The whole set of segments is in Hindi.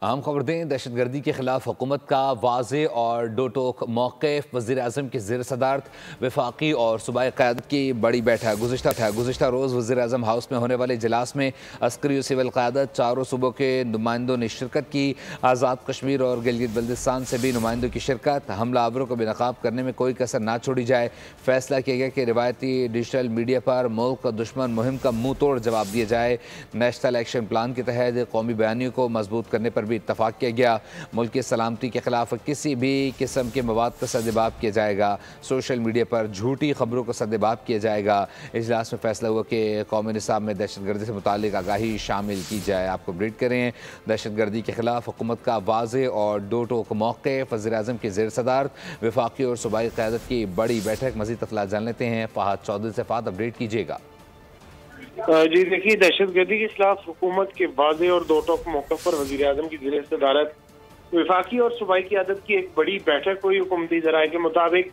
अहम खबर दें, दहशत गर्दी के खिलाफ हुकूमत का वाज़े और दो टोक मौक़िफ़। वज़ीर आज़म की ज़ेर सदारत वफाकी और सूबाई क़यादत की बड़ी बैठक। गुज़िश्ता रोज़ वज़ीर आज़म हाउस में होने वाले इजलास में अस्करी और सिविल क़यादत चारों सूबों के नुमाइंदों ने शिरकत की। आज़ाद कश्मीर और गिलगित बल्तिस्तान से भी नुमाइंदों की शिरकत। हमला आवरों को बेनकाब करने में कोई कसर ना छोड़ी जाए। फैसला किया गया कि रिवायती डिजिटल मीडिया पर मुल्क का दुश्मन मुहिम का मुँह तोड़ जवाब दिया जाए। नेशनल एक्शन प्लान के तहत कौमी बयानियों को मजबूत करने पर भी इत्तफाक किया गया। मुल्क की सलामती के खिलाफ किसी भी किस्म के मवाद का सद्देबाब किया जाएगा। सोशल मीडिया पर झूठी खबरों का सद्देबाब किया जाएगा। इजलास में फैसला हुआ कि कौमी निसाब में दहशत गर्दी से मुतालिक आगाही शामिल की जाए। आपको अपडेट करें, दहशत गर्दी के खिलाफ हुकूमत का वाज़े और दो टोक मौक़िफ़। वज़ीर आज़म की ज़ेर सदारत वफाकी और सूबाई क़यादत की बड़ी बैठक। मज़ीद तफ़सीलात जान लेते हैं फ़हाद चौधरी से। फ़हाद, अपडेट कीजिएगा। जी देखिए, दहशत गर्दी के खिलाफ हुकूमत के वाज़े और दो टोक मौक़िफ़ पर वज़ीर आज़म की ज़ेर सदारत वफाकी और सूबाई क़यादत की एक बड़ी बैठक हुई। हुकूमती ज़राए के मुताबिक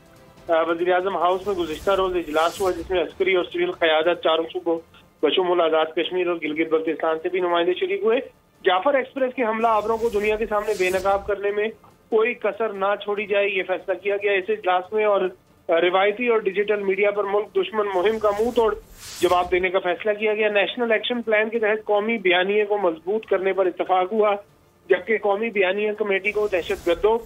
वज़ीर आज़म हाउस में गुज़िश्ता रोज़ इजलास हुआ, जिसमें अस्करी और सिविल क़यादत चारों सूबों बशुमूल आज़ाद कश्मीर और गिलगित बल्तिस्तान से भी नुमाइंदे शरीक हुए। जाफर एक्सप्रेस के हमला आवरों को दुनिया के सामने बेनकाब करने में कोई कसर ना छोड़ी जाए, ये फैसला किया गया इस इजलास में। और रिवायती और डिजिटल मीडिया पर मुल्क दुश्मन मुहिम का मुंह तोड़ जवाब देने का फैसला किया गया। नेशनल एक्शन प्लान के तहत कौमी बयानिए को मजबूत करने पर इत्तफाक हुआ, जबकि कौमी बयानिया कमेटी को दहशतगर्दों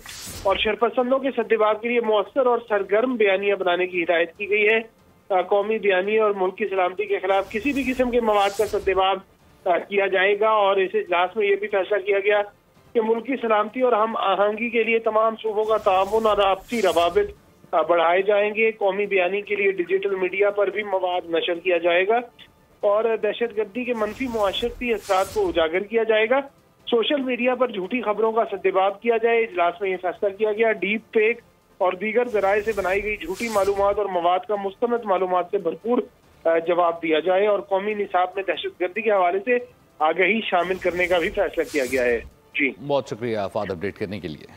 और शरपसंदों के सद्देबाब के लिए मौसर और सरगर्म बयानिया बनाने की हिदायत की गई है। कौमी बयानिया और मुल्क की सलामती के खिलाफ किसी भी किस्म के मवाद का सद्देबाब किया जाएगा। और इस इजलास में यह भी फैसला किया गया कि मुल्क की सलामती और हम आहंगी के लिए तमाम सूबों का ताउन और आपसी रवाबित बढ़ाए जाएंगे। कौमी बयानी के लिए डिजिटल मीडिया पर भी मवाद नशर किया जाएगा और दहशत गर्दी के मनफी मुआशरती असरात को उजागर किया जाएगा। सोशल मीडिया पर झूठी खबरों का सद्देबाब किया जाए। इजलास में यह फैसला किया गया डीप फेक और दीगर जराए से बनाई गई झूठी मालूमात और मवाद का मुस्तनद मालूमात से भरपूर जवाब दिया जाए। और कौमी निसाब में दहशत गर्दी के हवाले से आगाही शामिल करने का भी फैसला किया गया है। जी, बहुत शुक्रिया फ़हाद, अपडेट करने के लिए।